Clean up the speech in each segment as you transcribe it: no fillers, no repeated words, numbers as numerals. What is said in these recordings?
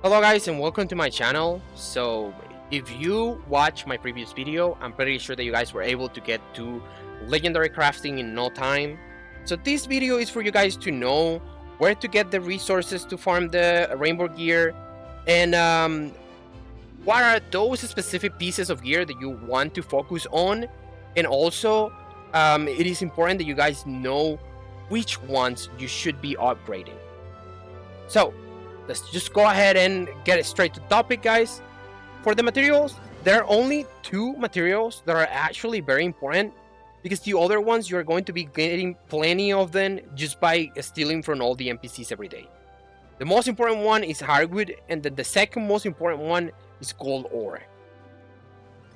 Hello guys and welcome to my channel. So if you watch my previous video, I'm pretty sure that you guys were able to get to legendary crafting in no time. So this video is for you guys to know where to get the resources to farm the rainbow gear, and what are those specific pieces of gear that you want to focus on. And also it is important that you guys know which ones you should be upgrading. So let's just go ahead and get straight to the topic, guys. For the materials, there are only two materials that are actually very important, because the other ones you're going to be getting plenty of them just by stealing from all the NPCs every day. The most important one is hardwood, and then the second most important one is gold ore.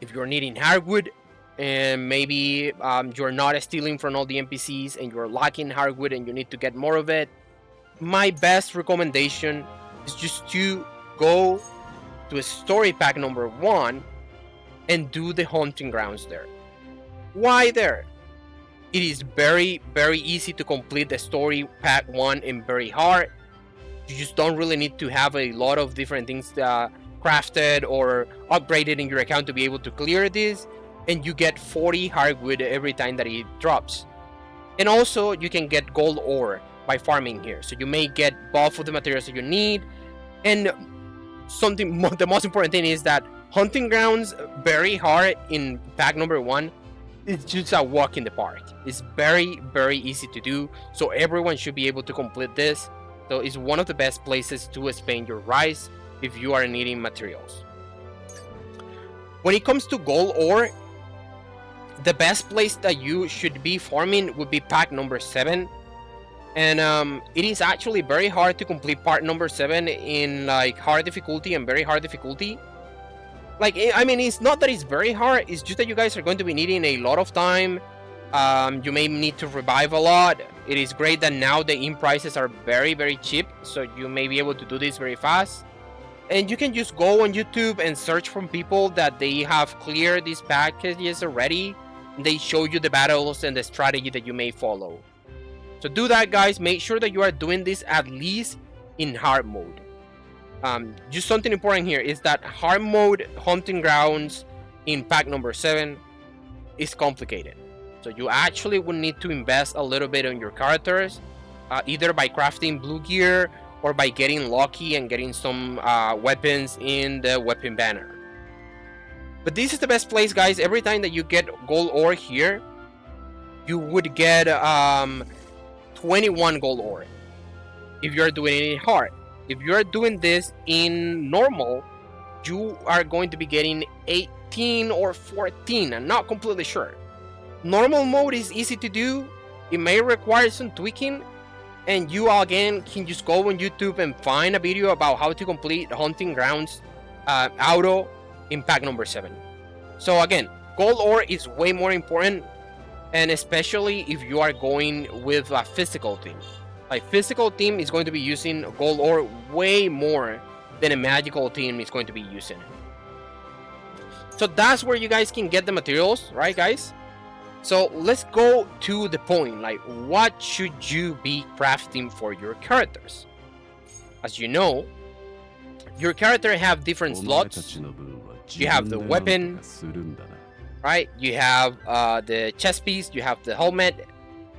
If you're needing hardwood and maybe you're not stealing from all the NPCs and you're lacking hardwood and you need to get more of it, my best recommendation is just to go to a story pack number 1 and do the hunting grounds there. Why there? It is very easy to complete the story pack 1 and very hard. You just don't really need to have a lot of different things crafted or upgraded in your account to be able to clear this, and you get 40 hardwood every time that it drops. And also you can get gold ore by farming here, so you may get both of the materials that you need. And the most important thing is that hunting grounds very hard in pack number 1. It's just a walk in the park. It's very easy to do, so everyone should be able to complete this. So it's one of the best places to spend your rice if you are needing materials. When it comes to gold ore, the best place that you should be farming would be pack number 7. And it is actually very hard to complete part number 7 in like hard difficulty and very hard difficulty. Like, I mean, it's not that it's very hard, it's just that you guys are going to be needing a lot of time. You may need to revive a lot. It is great that now the in prices are very cheap, so you may be able to do this very fast. And you can just go on YouTube and search from people that they have cleared these packages already. They show you the battles and the strategy that you may follow. So do that, guys. Make sure that you are doing this at least in hard mode. Just something important here is that hard mode hunting grounds in pack number 7 is complicated. So you actually will need to invest a little bit on your characters, either by crafting blue gear or by getting lucky and getting some weapons in the weapon banner. But this is the best place, guys. Every time that you get gold ore here, you would get 21 gold ore if you're doing it in hard. If you're doing this in normal, you are going to be getting 18 or 14. I'm not completely sure. Normal mode is easy to do. It may require some tweaking, and you again can just go on YouTube and find a video about how to complete hunting grounds auto in pack number 7. So again, gold ore is way more important, and especially if you are going with a physical team. Like, physical team is going to be using gold ore way more than a magical team is going to be using. So that's where you guys can get the materials, right, guys? So let's go to the point. Like, what should you be crafting for your characters? As you know, your character have different slots. You have the weapon, right? You have the chest piece, you have the helmet,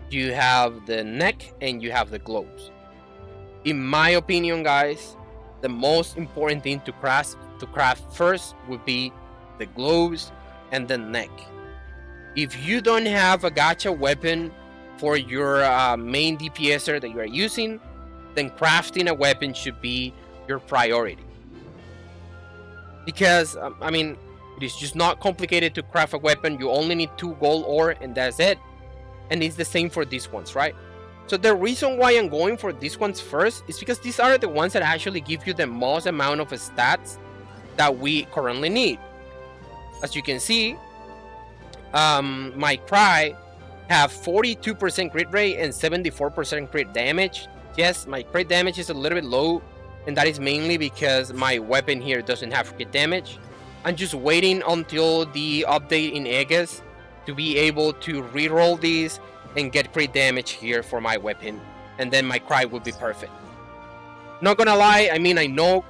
you have the neck, and you have the gloves. In my opinion, guys, the most important thing to craft first would be the gloves and the neck. If you don't have a gacha weapon for your main DPSer that you are using, then crafting a weapon should be your priority. Because I mean, it is just not complicated to craft a weapon. You only need 2 gold ore and that's it. And it's the same for these ones, right? So the reason why I'm going for these ones first is because these are the ones that actually give you the most amount of stats that we currently need. As you can see, my cry have 42% crit rate and 74% crit damage. Yes, my crit damage is a little bit low, and that is mainly because my weapon here doesn't have crit damage. I'm just waiting until the update in Aegis to be able to reroll these and get crit damage here for my weapon, and then my cry would be perfect. Not gonna lie, I mean, I know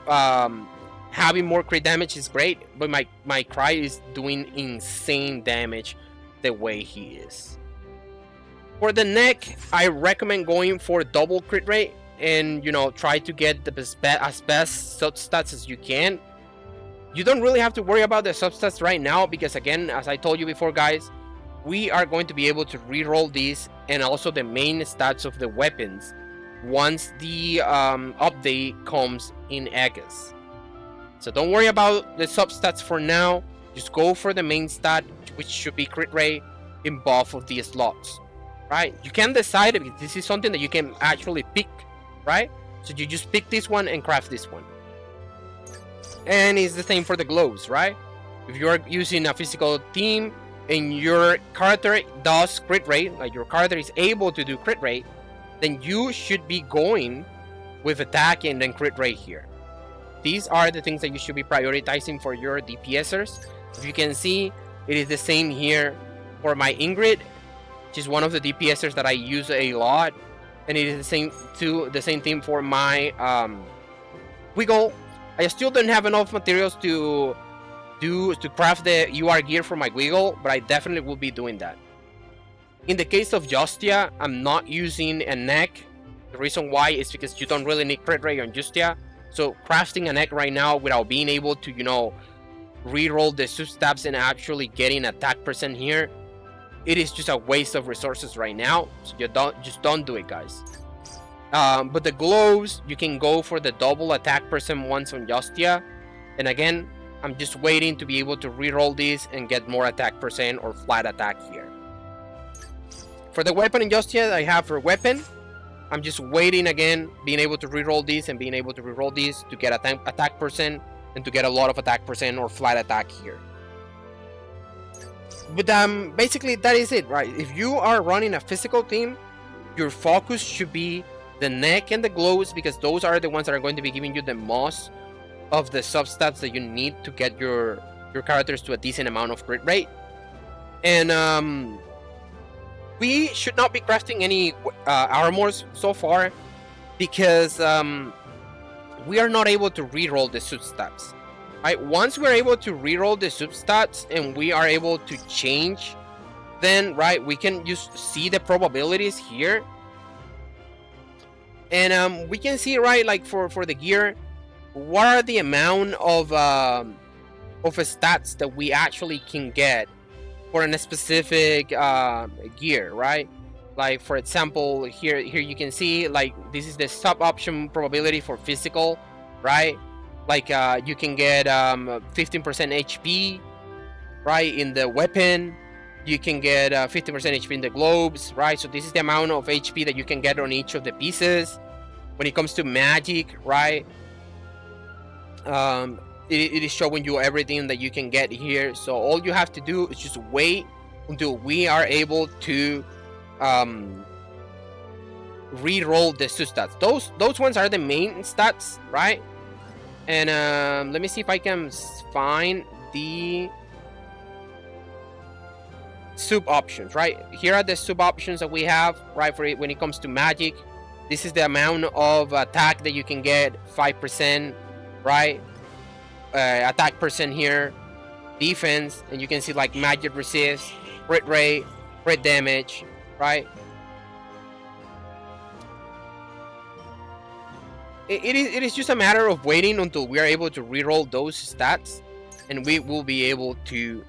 having more crit damage is great, but my Cry is doing insane damage the way he is. For the neck, I recommend going for double crit rate and, you know, try to get the best substats as you can. You don't really have to worry about the substats right now because, again, as I told you before, guys, we are going to be able to reroll these and also the main stats of the weapons once the update comes in August. So don't worry about the substats for now. Just go for the main stat, which should be crit rate in both of these slots, right? You can decide if this is something that you can actually pick, right? So you just pick this one and craft this one. And it's the same for the gloves, right? If you're using a physical team and your character does crit rate, like your character is able to do crit rate, then you should be going with attack and then crit rate here. These are the things that you should be prioritizing for your DPSers. If you can see, it is the same here for my Ingrid, which is one of the DPSers that I use a lot, and it is the same thing for my Wiggle. I still don't have enough materials to craft the UR gear for my Wiggle, but I definitely will be doing that. In the case of Justia, I'm not using a neck. The reason why is because you don't really need crit rate on Justia. So crafting a neck right now without being able to, you know, reroll the substats and actually getting attack percent here, it is just a waste of resources right now. So you don't do it, guys. But the gloves, you can go for the double attack percent ones on Justia. And again, I'm just waiting to be able to reroll these and get more attack percent or flat attack here. For the weapon in Justia I have for weapon, I'm just waiting again, being able to reroll these and being able to reroll these to get attack percent and to get a lot of attack percent or flat attack here. But basically that is it, right? If you are running a physical team, your focus should be the neck and the gloves, because those are the ones that are going to be giving you the most of the substats that you need to get your characters to a decent amount of crit rate. And we should not be crafting any armors so far because we are not able to reroll the substats. Right? Once we're able to reroll the substats and we are able to change, then right, we can just see the probabilities here. And we can see, right, like for the gear, what are the amount of stats that we actually can get for a specific gear, right? Like for example, here you can see, like, this is the sub option probability for physical, right? Like you can get 15% HP, right, in the weapon. You can get 50% HP in the globes, right? So this is the amount of HP that you can get on each of the pieces. When it comes to magic, right, it is showing you everything that you can get here. So all you have to do is just wait until we are able to re-roll the substats. Those ones are the main stats, right? And let me see if I can find the sub options. Right, here are the sub options that we have, right, for it when it comes to magic. This is the amount of attack that you can get, 5%, right? Attack percent here, defense, and you can see like magic resist, crit rate, crit damage, right? It is just a matter of waiting until we are able to reroll those stats, and we will be able to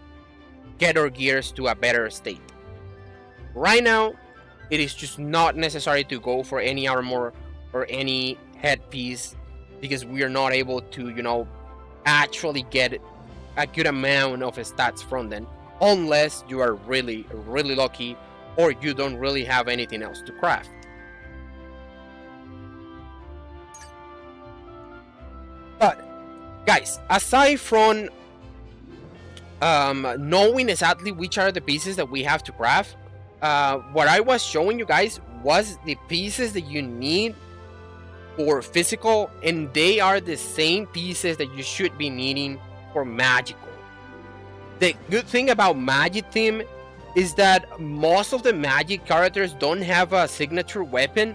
get our gears to a better state. Right now, it is just not necessary to go for any armor or any headpiece because we are not able to, you know, actually get a good amount of stats from them unless you are really lucky or you don't really have anything else to craft. But guys, aside from knowing exactly which are the pieces that we have to craft, what I was showing you guys was the pieces that you need for physical, and they are the same pieces that you should be needing for magical. The good thing about magic team is that most of the magic characters don't have a signature weapon,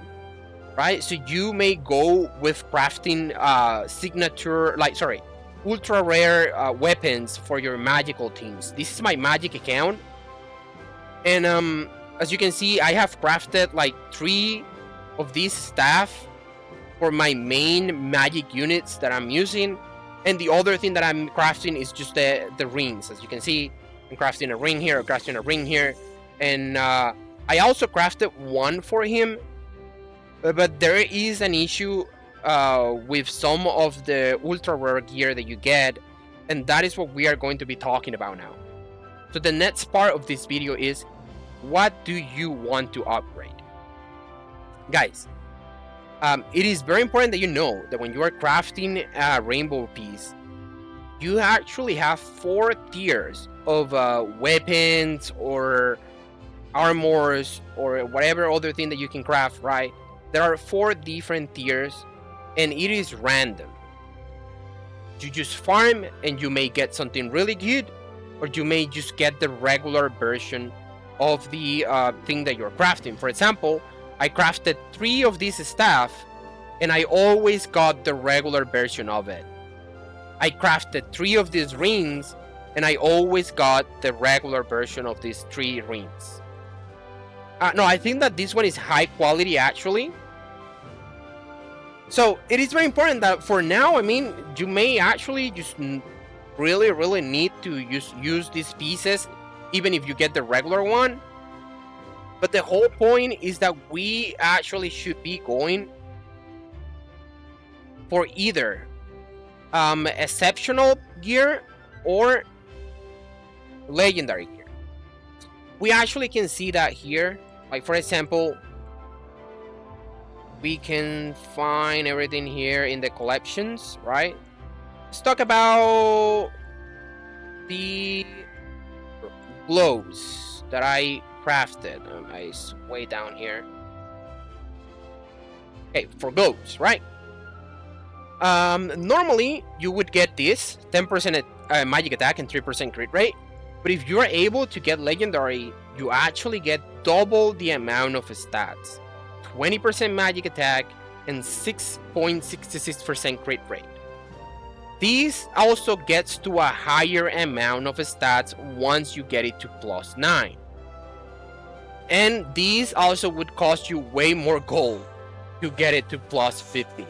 right? So you may go with crafting signature, like, sorry, ultra rare weapons for your magical teams. This is my magic account, and as you can see, I have crafted like 3 of these staff for my main magic units that I'm using, and the other thing that I'm crafting is just the rings. As you can see, I'm crafting a ring here, I'm crafting a ring here, and I also crafted one for him, but there is an issue with some of the ultra rare gear that you get, and that is what we are going to be talking about now. So the next part of this video is, what do you want to upgrade? Guys, it is very important that you know that when you are crafting a rainbow piece, you actually have 4 tiers of weapons or armors or whatever other thing that you can craft, right? There are 4 different tiers, and it is random. You just farm and you may get something really good, or you may just get the regular version of the thing that you're crafting. For example, I crafted 3 of these staff, and I always got the regular version of it. I crafted 3 of these rings, and I always got the regular version of these 3 rings. No, I think that this one is high quality actually. So it is very important that for now, I mean, you may actually just really need to use these pieces, even if you get the regular one. But the whole point is that we actually should be going for either exceptional gear or legendary gear. We actually can see that here. Like, for example, we can find everything here in the collections, right? Let's talk about the gloves that I crafted. It's way down here. Okay, for gloves, right? Normally you would get this 10% magic attack and 3% crit rate, but if you are able to get legendary, you actually get double the amount of stats, 20% magic attack and 6.66% crit rate. This also gets to a higher amount of stats once you get it to +9, and these also would cost you way more gold to get it to +50.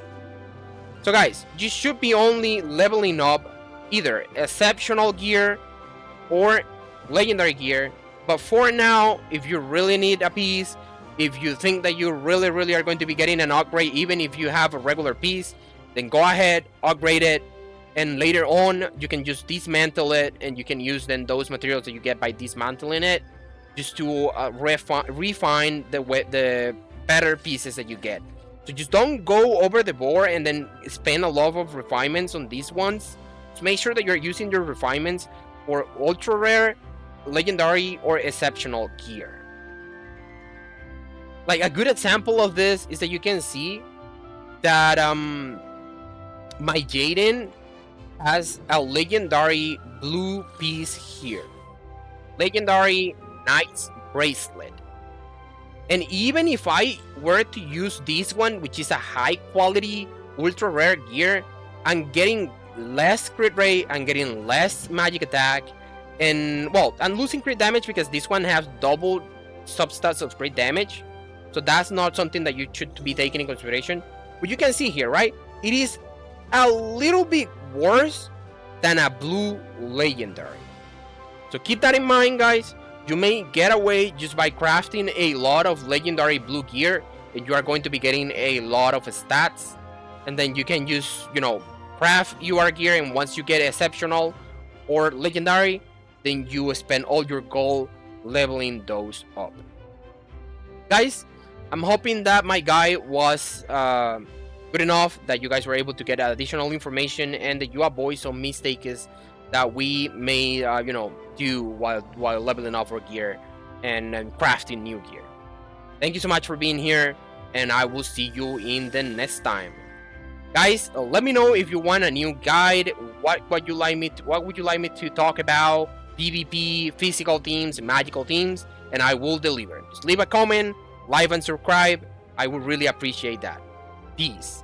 So guys, you should be only leveling up either exceptional gear or legendary gear. But for now, if you really need a piece, if you think that you really are going to be getting an upgrade, even if you have a regular piece, then go ahead, upgrade it, and later on you can just dismantle it, and you can use then those materials that you get by dismantling it just to refine the better pieces that you get. So just don't go over the board and then spend a lot of refinements on these ones. Just make sure that you're using your refinements for ultra rare, legendary, or exceptional gear. Like, a good example of this is that you can see that my Jaden has a legendary blue piece here. Legendary Knight's Bracelet. And even if I were to use this one, which is a high quality ultra rare gear, I'm getting less crit rate, I'm getting less magic attack, and well, I'm losing crit damage because this one has double substats of crit damage. So that's not something that you should be taking in consideration. But you can see here, right? It is a little bit worse than a blue legendary. So keep that in mind, guys. You may get away just by crafting a lot of legendary blue gear, and you are going to be getting a lot of stats. And then you can use, craft UR gear, and once you get exceptional or legendary, then you spend all your gold leveling those up. Guys, I'm hoping that my guide was good enough, that you guys were able to get additional information, and that you avoid some mistakes that we may do while leveling up our gear and crafting new gear. Thank you so much for being here, and I will see you in the next time. Guys, let me know if you want a new guide. What would you like me to talk about? PvP, physical teams, magical teams, and I will deliver. Just leave a comment, like and subscribe, I would really appreciate that. Peace.